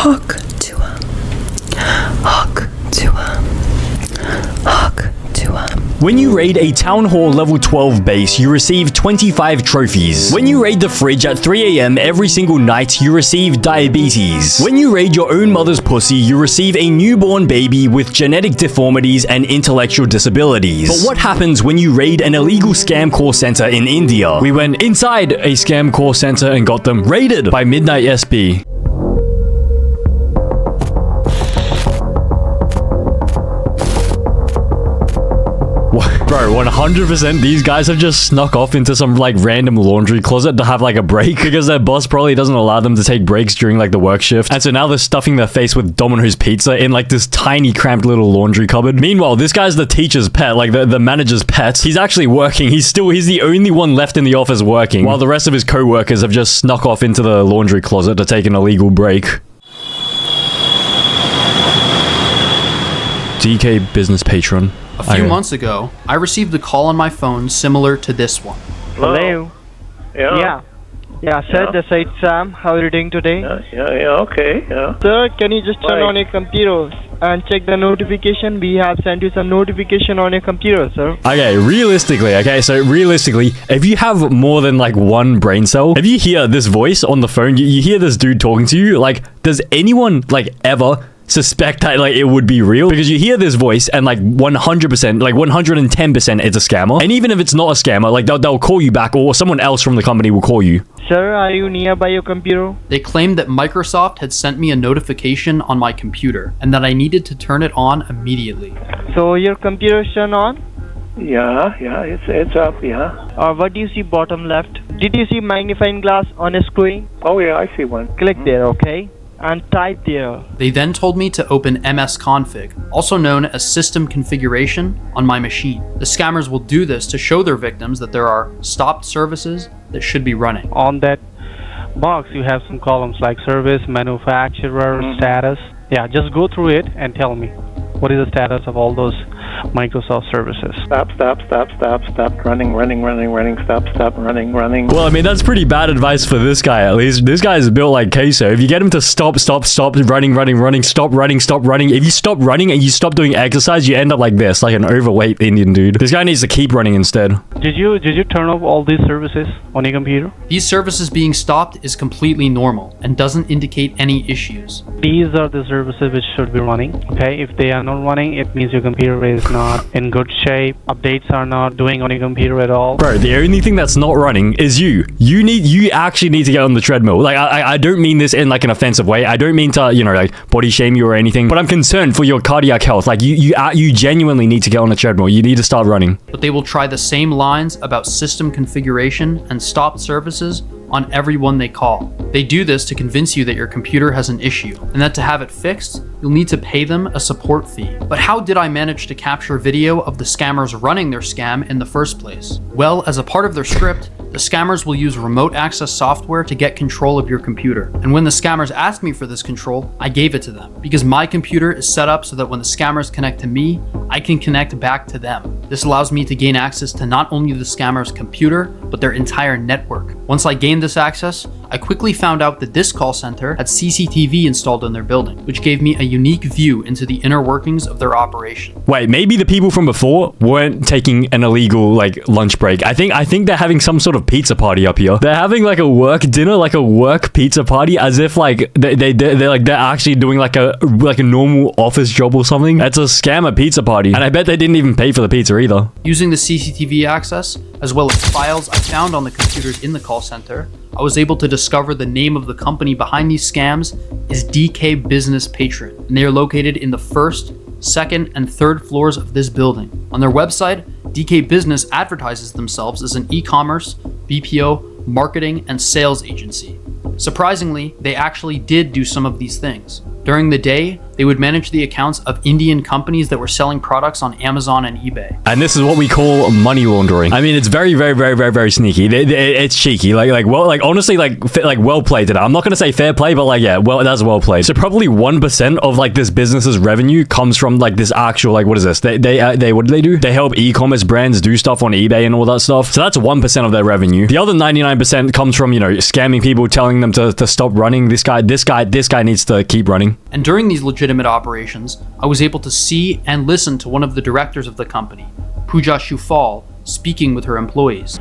Hawk Tour. Hawk Tour. Hawk Tour. When you raid a Town Hall level 12 base, you receive 25 trophies. When you raid the fridge at 3 AM every single night, you receive diabetes. When you raid your own mother's pussy, you receive a newborn baby with genetic deformities and intellectual disabilities. But what happens when you raid an illegal scam call center in India? We went inside a scam call center and got them raided by Midnight SB. Bro, 100% these guys have just snuck off into some like random laundry closet to have like a break because their boss probably doesn't allow them to take breaks during like the work shift. And so now they're stuffing their face with Domino's pizza in like this tiny cramped little laundry cupboard. Meanwhile, this guy's the teacher's pet, like the manager's pet. He's actually working. He's the only one left in the office working while the rest of his co-workers have just snuck off into the laundry closet to take an illegal break. DK business patron. A few months ago, I received a call on my phone similar to this one. Hello. Yeah. Yeah, sir, Yeah. this is Sam. How are you doing today? Okay, yeah. Sir, can you just turn Right. on your computer and check the notification? We have sent you some notification on your computer, sir. Okay, realistically, if you have more than like one brain cell, if you hear this voice on the phone, you hear this dude talking to you, like, does anyone like ever suspect that like it would be real? Because you hear this voice and like 100%, like 110% it's a scammer. And even if it's not a scammer, like they'll call you back or someone else from the company will call you. Sir, are you nearby your computer? They claimed that Microsoft had sent me a notification on my computer and that I needed to turn it on immediately. So your computer is turned on? Yeah, it's up, yeah. Or what do you see bottom left? Did you see magnifying glass on a screen? Oh, yeah, I see one. Click there, okay? And type there. They then told me to open msconfig, also known as system configuration, on my machine. The scammers will do this to show their victims that there are stopped services that should be running. On that box you have some columns like service, manufacturer, status. Yeah, just go through it and tell me what is the status of all those Microsoft services. Stop, running, stop, running. Well, I mean, that's pretty bad advice for this guy, at least. This guy is built like queso. If you get him to stop, running, stop running. If you stop running and you stop doing exercise, you end up like this, like an overweight Indian dude. This guy needs to keep running instead. Did you turn off all these services on your computer? These services being stopped is completely normal and doesn't indicate any issues. These are the services which should be running. Okay, if they are not running, it means your computer is not in good shape. Updates are not doing on your computer at all. Bro, the only thing that's not running is you. You actually need to get on the treadmill. Like, I don't mean this in like an offensive way. I don't mean to, like body shame you or anything, but I'm concerned for your cardiac health. Like you genuinely need to get on the treadmill. You need to start running. But they will try the same lines about system configuration and stopped services on everyone they call. They do this to convince you that your computer has an issue and that to have it fixed, you'll need to pay them a support fee. But how did I manage to capture video of the scammers running their scam in the first place? Well, as a part of their script, the scammers will use remote access software to get control of your computer. And when the scammers asked me for this control, I gave it to them because my computer is set up so that when the scammers connect to me, I can connect back to them. This allows me to gain access to not only the scammers' computer, but their entire network. Once I gained this access, I quickly found out that this call center had CCTV installed in their building, which gave me a unique view into the inner workings of their operation. Wait, maybe the people from before weren't taking an illegal like lunch break. I think they're having some sort of pizza party up here. They're having like a work dinner, like a work pizza party, as if like they're actually doing like a normal office job or something. It's a scammer pizza party, and I bet they didn't even pay for the pizza either. Using the CCTV access, as well as files I found on the computers in the call center, I was able to discover the name of the company behind these scams is DK Business Patron, and they are located in the first, second, and third floors of this building. On their website, DK Business advertises themselves as an e-commerce, BPO, marketing, and sales agency. Surprisingly, they actually did do some of these things. During the day, they would manage the accounts of Indian companies that were selling products on Amazon and eBay. And this is what we call money laundering. I mean, it's very, very, very, very, very sneaky. It's cheeky. Honestly, well played today. I'm not gonna say fair play, but well, that's well played. So probably 1% of like this business's revenue comes from like this actual what is this? They what do they do? They help e-commerce brands do stuff on eBay and all that stuff. So that's 1% of their revenue. The other 99% comes from scamming people, telling them to stop running. This guy needs to keep running. And during these legitimate operations, I was able to see and listen to one of the directors of the company, Pooja Shufal, speaking with her employees.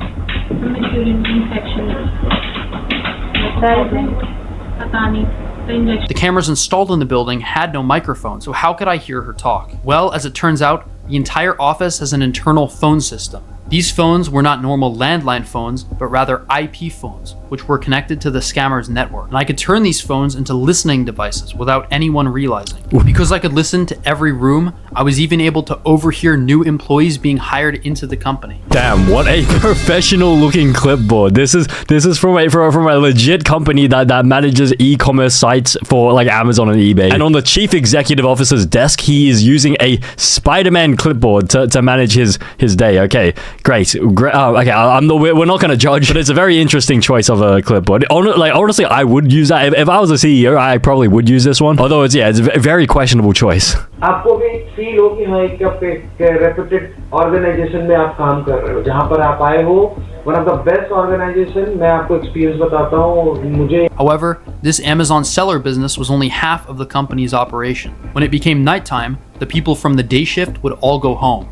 The cameras installed in the building had no microphone, so how could I hear her talk? Well, as it turns out, the entire office has an internal phone system. These phones were not normal landline phones, but rather IP phones, which were connected to the scammers' network. And I could turn these phones into listening devices without anyone realizing. Because I could listen to every room, I was even able to overhear new employees being hired into the company. Damn, what a professional looking clipboard. This is from a legit company that manages e-commerce sites for like Amazon and eBay. And on the chief executive officer's desk, he is using a Spider-Man clipboard to manage his day. Okay, great. Okay, we're not going to judge, but it's a very interesting choice of a clipboard. Honestly, I would use that. If I was a CEO, I probably would use this one. Although it's a very questionable choice. आपको भी feel हो कि हाँ एक reputed organisation में आप काम कर रहे हो जहाँ पर आप आए हो one of the best organization मैं आपको एक्सपीरियंस बताता हूँ मुझे. However, this Amazon seller business was only half of the company's operation. When it became nighttime, the people from the day shift would all go home.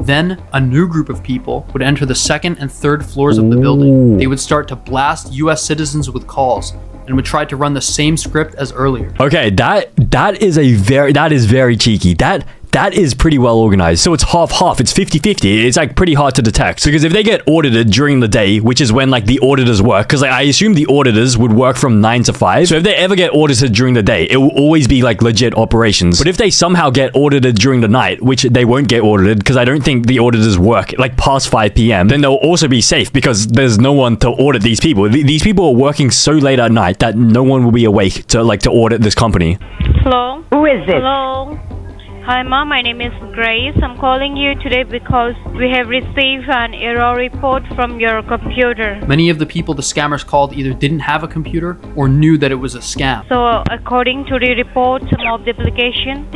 Then, a new group of people would enter the second and third floors of the building. They would start to blast US citizens with calls and would try to run the same script as earlier. Okay, that is very cheeky. That is pretty well organized. So it's half. It's 50-50. It's like pretty hard to detect. Because if they get audited during the day, which is when like the auditors work, because I assume the auditors would work from 9 to 5. So if they ever get audited during the day, it will always be like legit operations. But if they somehow get audited during the night, which they won't get audited because I don't think the auditors work like past 5 p.m., then they'll also be safe because there's no one to audit these people. These people are working so late at night that no one will be awake to audit this company. Hello? Who is it? Hello? Hi, Mom. My name is Grace. I'm calling you today because we have received an error report from your computer. Many of the people the scammers called either didn't have a computer or knew that it was a scam. So, according to the report, some of the application,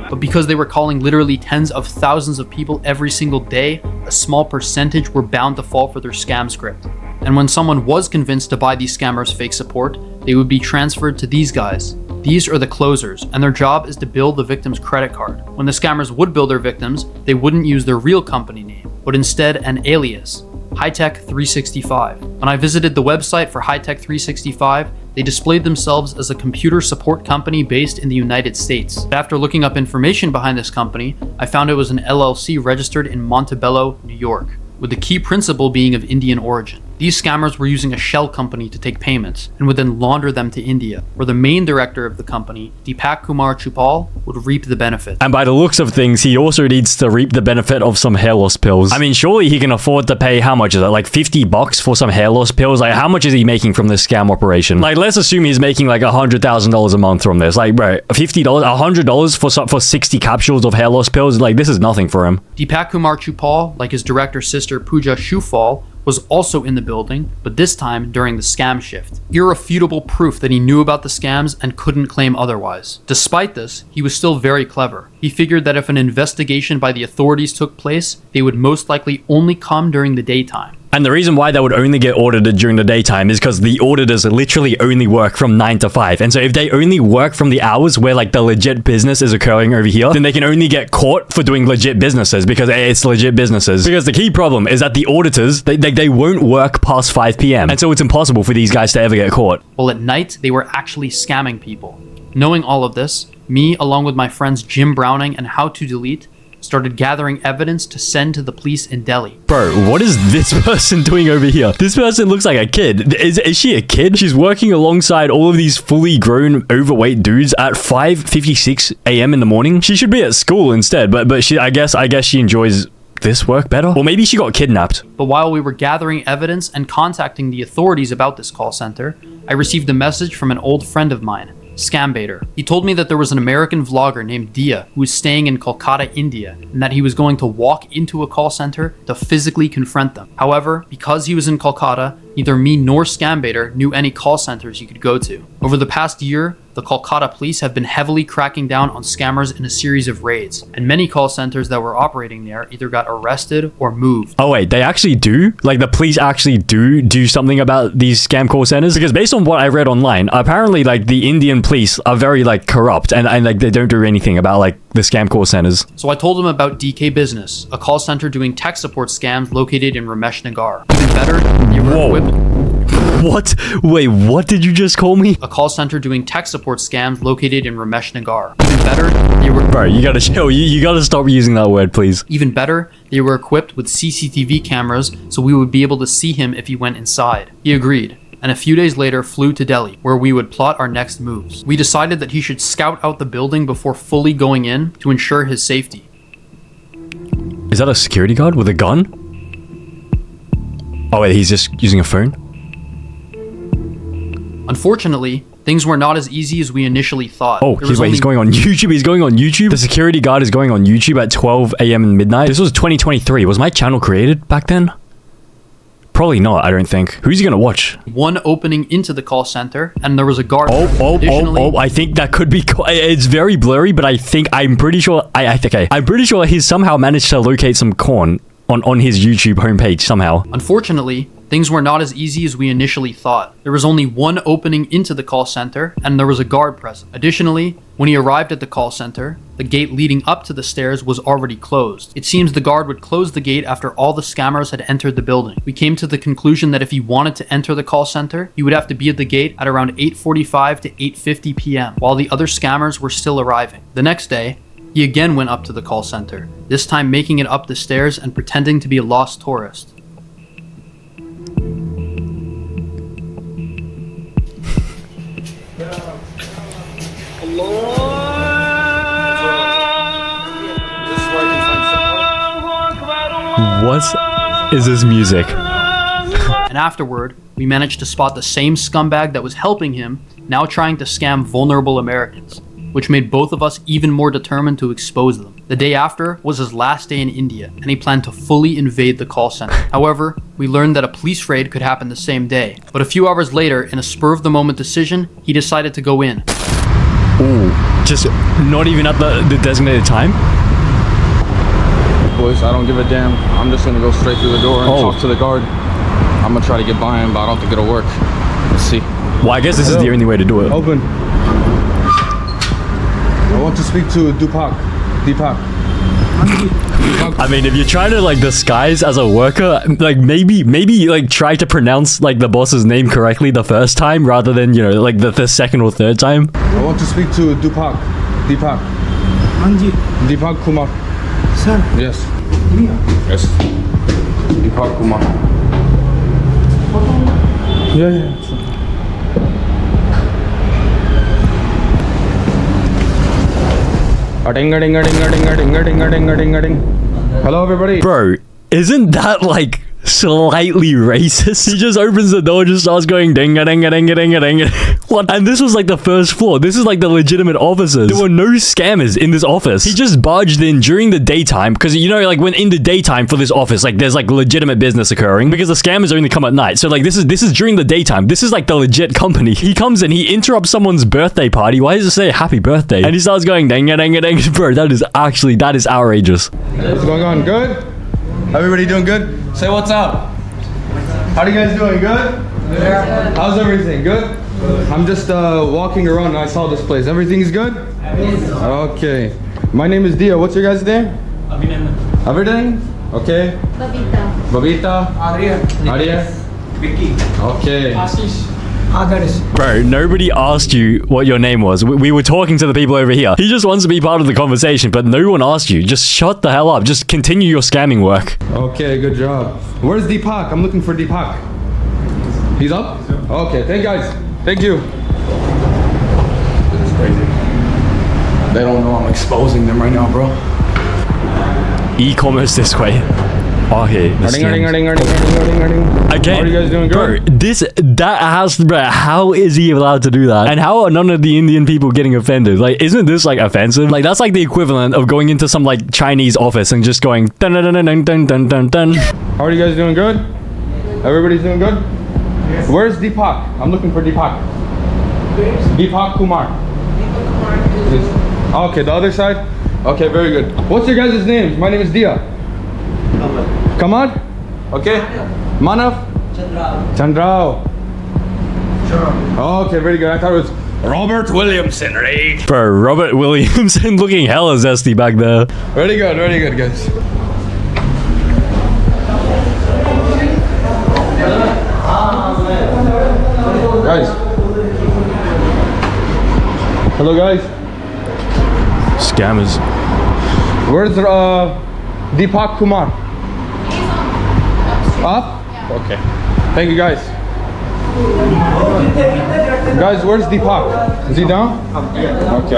But because they were calling literally tens of thousands of people every single day, a small percentage were bound to fall for their scam script. And when someone was convinced to buy these scammers' fake support, they would be transferred to these guys. These are the closers, and their job is to bill the victim's credit card. When the scammers would bill their victims, they wouldn't use their real company name, but instead an alias, Hightech 365. When I visited the website for Hightech 365, they displayed themselves as a computer support company based in the United States. After looking up information behind this company, I found it was an LLC registered in Montebello, New York, with the key principal being of Indian origin. These scammers were using a shell company to take payments and would then launder them to India, where the main director of the company, Deepak Kumar Chupal, would reap the benefit. And by the looks of things, he also needs to reap the benefit of some hair loss pills. I mean, surely he can afford to pay, how much is it? Like $50 for some hair loss pills? Like, how much is he making from this scam operation? Like, let's assume he's making like $100,000 a month from this. Like, bro, $50, $100 for 60 capsules of hair loss pills? Like, this is nothing for him. Deepak Kumar Chupal, like his director sister Pooja Shufal, was also in the building, but this time during the scam shift. Irrefutable proof that he knew about the scams and couldn't claim otherwise. Despite this, he was still very clever. He figured that if an investigation by the authorities took place, they would most likely only come during the daytime. And the reason why they would only get audited during the daytime is because the auditors literally only work from 9 to 5. And so if they only work from the hours where like the legit business is occurring over here, then they can only get caught for doing legit businesses because it's legit businesses. Because the key problem is that the auditors, they won't work past 5 p.m. And so it's impossible for these guys to ever get caught. Well, at night, they were actually scamming people. Knowing all of this, me, along with my friends Jim Browning and How to Delete, started gathering evidence to send to the police in Delhi. Bro, what is this person doing over here? This person looks like a kid. Is she a kid? She's working alongside all of these fully grown, overweight dudes at 5:56 a.m. in the morning. She should be at school instead, but she I guess she enjoys this work better? Or maybe she got kidnapped. But while we were gathering evidence and contacting the authorities about this call center, I received a message from an old friend of mine, Scambaiter. He told me that there was an American vlogger named Dia who was staying in Kolkata, India, and that he was going to walk into a call center to physically confront them. However, because he was in Kolkata, neither me nor Scambaiter knew any call centers he could go to. Over the past year, the Kolkata police have been heavily cracking down on scammers in a series of raids, and many call centers that were operating there either got arrested or moved. Oh wait, they actually do? Like the police actually do something about these scam call centers? Because based on what I read online, apparently like the Indian police are very like corrupt and like they don't do anything about like the scam call centers. So I told him about DK Business, a call center doing tech support scams located in Ramesh Nagar. Even better, they were equipped. What? Wait, what did you just call me? A call center doing tech support scams located in Ramesh Nagar. Even better, they were... Bro, you gotta chill. You gotta stop using that word, please. Even better, they were equipped with CCTV cameras so we would be able to see him if he went inside. He agreed, and a few days later flew to Delhi, where we would plot our next moves. We decided that he should scout out the building before fully going in to ensure his safety. Is that a security guard with a gun? Oh wait, he's just using a phone? Unfortunately, things were not as easy as we initially thought. Oh, he's going on YouTube? He's going on YouTube? The security guard is going on YouTube at 12 a.m. and midnight? This was 2023. Was my channel created back then? Probably not, I don't think. Who's he gonna watch? One opening into the call center, and there was a guard. I think that could be... It's very blurry, but I'm pretty sure... I'm pretty sure he's somehow managed to locate some corn on his YouTube homepage somehow. Unfortunately, things were not as easy as we initially thought. There was only one opening into the call center, and there was a guard present. Additionally, when he arrived at the call center, the gate leading up to the stairs was already closed. It seems the guard would close the gate after all the scammers had entered the building. We came to the conclusion that if he wanted to enter the call center, he would have to be at the gate at around 8:45 to 8:50 p.m., while the other scammers were still arriving. The next day, he again went up to the call center, this time making it up the stairs and pretending to be a lost tourist. What is this music? And afterward, we managed to spot the same scumbag that was helping him, now trying to scam vulnerable Americans, which made both of us even more determined to expose them. The day after was his last day in India, and he planned to fully invade the call center. However, we learned that a police raid could happen the same day. But a few hours later, in a spur-of-the-moment decision, he decided to go in. Ooh, just not even at the designated time? Boys, I don't give a damn. I'm just gonna go straight through the door and talk to the guard. I'm gonna try to get by him, but I don't think it'll work. Let's see. Well, I guess this is the only way to do it. Open. I want to speak to Deepak. I mean, if you're trying to like disguise as a worker, like maybe like try to pronounce like the boss's name correctly the first time rather than, you know, like the second or third time. I want to speak to Deepak. Deepak Kumar. Sir. Yes. Yes. Deepak Kumar. Yeah. Hello, everybody. Bro, isn't that like slightly racist? He just opens the door, just starts going ding-a-ding-a-ding-a-ding-a-ding. What? And this was like the first floor. This is like the legitimate offices. There were no scammers in this office. He just barged in during the daytime because, you know, like when in the daytime for this office, like there's like legitimate business occurring because the scammers only come at night. So like this is during the daytime. This is like the legit company. He comes in, he interrupts someone's birthday party. Why does it say happy birthday? And he starts going ding-a-ding-a-ding. Bro, that is outrageous. What's going on? Good? Everybody doing good? Say what's up. How are you guys doing? Good? Yeah. How's everything? Good? I'm just walking around and I saw this place. Everything's good? Yes. Okay. My name is Dia. What's your guys' name? Everything? Okay. Babita. Arya. Vicky. Okay. Ashish. Bro, nobody asked you what your name was. We were talking to the people over here. He just wants to be part of the conversation, but no one asked you. Just shut the hell up. Just continue your scamming work. Okay, good job. Where's Deepak? I'm looking for Deepak. He's up? Okay, thank you guys. Thank you. This is crazy. They don't know I'm exposing them right now, bro. E-commerce this way. Oh, here. The scams. Again, How are you guys doing? bro, Good? how is he allowed to do that? And how are none of the Indian people getting offended? Like, isn't this like offensive? Like, that's like the equivalent of going into some like Chinese office and just going dun dun dun dun dun dun dun dun. How are you guys doing? Good? Everybody's doing good? Where's Deepak? I'm looking for Deepak. Deepak Kumar. Okay, the other side? Okay, very good. What's your guys' names? My name is Dia. Kamal? Okay. Manav? Chandrao. Okay, very good. I thought it was Robert Williamson, right? Bro, Robert Williamson looking hella zesty back there. Very good, guys. Guys. Hello, guys. Scammers. Where's Deepak Kumar? Up? Okay. Thank you, guys. Guys, where's Deepak? Is he down? Okay.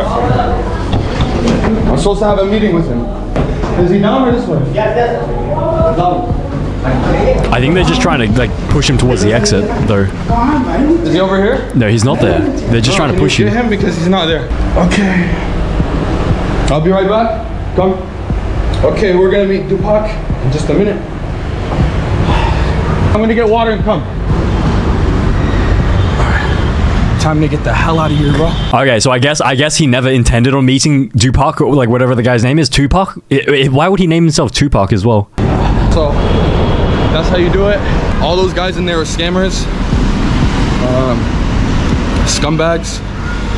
I'm supposed to have a meeting with him. Is he down or this way? Yes. I think they're just trying to like push him towards the exit, though. Is he over here? No, he's not there. They're just trying to push you. Get him because he's not there. Okay. I'll be right back. Come. Okay, we're gonna meet Deepak in just a minute. I'm gonna get water and come. Time to get the hell out of here, bro. Okay, so I guess he never intended on meeting Tupac, or like whatever the guy's name is, Tupac. Why would he name himself Tupac as well? So that's how you do it. All those guys in there are scammers, scumbags.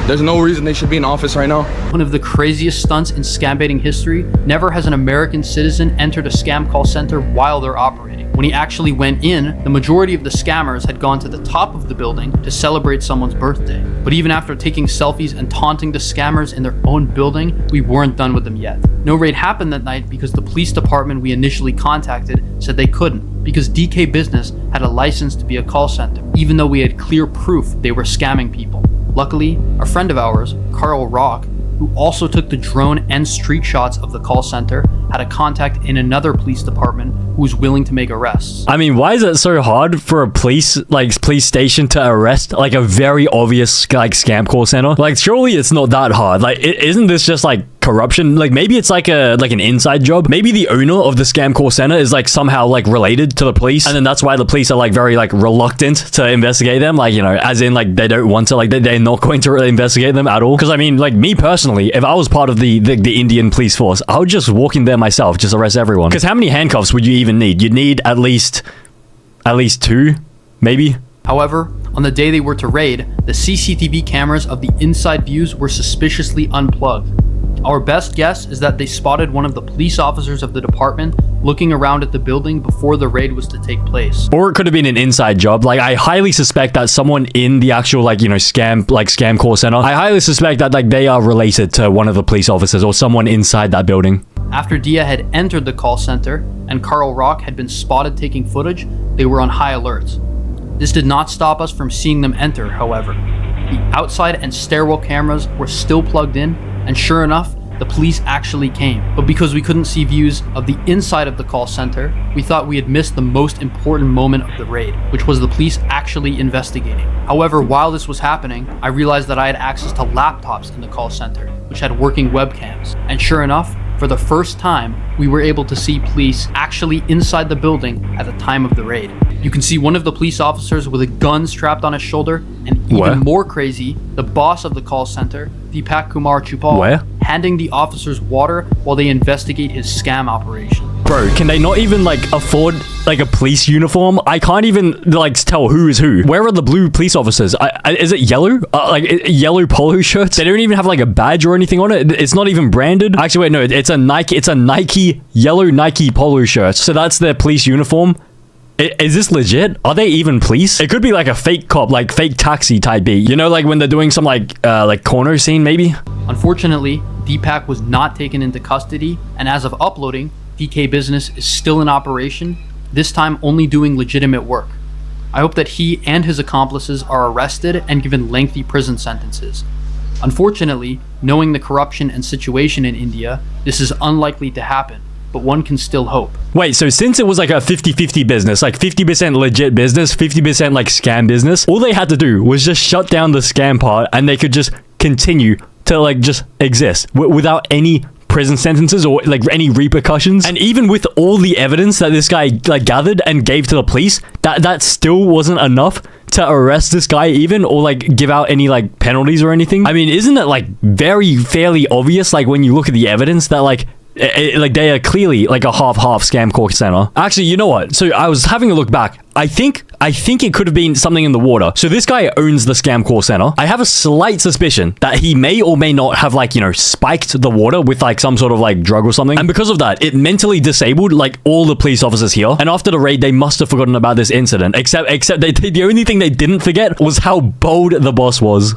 There's no reason they should be in office right now. One of the craziest stunts in scam baiting history. Never has an American citizen entered a scam call center while they're operating. When he actually went in, the majority of the scammers had gone to the top of the building to celebrate someone's birthday. But even after taking selfies and taunting the scammers in their own building, we weren't done with them yet. No raid happened that night because the police department we initially contacted said they couldn't, because DK Business had a license to be a call center, even though we had clear proof they were scamming people. Luckily, a friend of ours, Carl Rock, who also took the drone and street shots of the call center, had a contact in another police department who was willing to make arrests. I mean, why is it so hard for a police station to arrest like a very obvious like scam call center? Like, surely it's not that hard. Like, isn't this just like corruption? Like, maybe it's like an inside job. Maybe the owner of the scam call center is like somehow like related to the police, and then that's why the police are like very like reluctant to investigate them. Like, you know, as in like they don't want to, like they're not going to really investigate them at all. Because I mean, like me personally, if I was part of the Indian police force, I would just walk in there myself, just arrest everyone. Because how many handcuffs would you even need? You'd need at least 2, maybe. However, on the day they were to raid, the CCTV cameras of the inside views were suspiciously unplugged. Our best guess is that they spotted one of the police officers of the department looking around at the building before the raid was to take place. Or it could have been an inside job. Like, I highly suspect that someone in the actual, like, you know, scam call center, I highly suspect that, like, they are related to one of the police officers or someone inside that building. After Dia had entered the call center and Carl Rock had been spotted taking footage, they were on high alert. This did not stop us from seeing them enter, however. The outside and stairwell cameras were still plugged in, and sure enough, the police actually came. But because we couldn't see views of the inside of the call center, we thought we had missed the most important moment of the raid, which was the police actually investigating. However, while this was happening, I realized that I had access to laptops in the call center, which had working webcams. And sure enough, for the first time, we were able to see police actually inside the building at the time of the raid. You can see one of the police officers with a gun strapped on his shoulder, and even more crazy, the boss of the call center, Deepak Kumar Chupal, handing the officers water while they investigate his scam operation. Bro, can they not even like afford like a police uniform? I can't even like tell who is who. Where are the blue police officers? Is it yellow? Yellow polo shirts? They don't even have like a badge or anything on it. It's not even branded. Actually, wait, no, it's a Nike yellow Nike polo shirt. So that's their police uniform. Is this legit? Are they even police? It could be like a fake cop, like fake taxi type beat. You know, like when they're doing some like corner scene maybe? Unfortunately, Deepak was not taken into custody, and as of uploading, DK Business is still in operation, this time only doing legitimate work. I hope that he and his accomplices are arrested and given lengthy prison sentences. Unfortunately, knowing the corruption and situation in India, this is unlikely to happen. but one can still hope. Wait, so since it was like a 50-50 business, like 50% legit business, 50% like scam business, all they had to do was just shut down the scam part and they could just continue to like just exist without any prison sentences or like any repercussions. And even with all the evidence that this guy like gathered and gave to the police, that still wasn't enough to arrest this guy even, or like give out any like penalties or anything. I mean, isn't it like fairly obvious, like when you look at the evidence, that like like they are clearly like a half scam call center? Actually, you know what? So I was having a look back. I think it could have been something in the water. So this guy owns the scam call center. I have a slight suspicion that he may or may not have like, you know, spiked the water with like some sort of like drug or something. And because of that, it mentally disabled like all the police officers here. And after the raid, they must have forgotten about this incident. Except the only thing they didn't forget was how bold the boss was.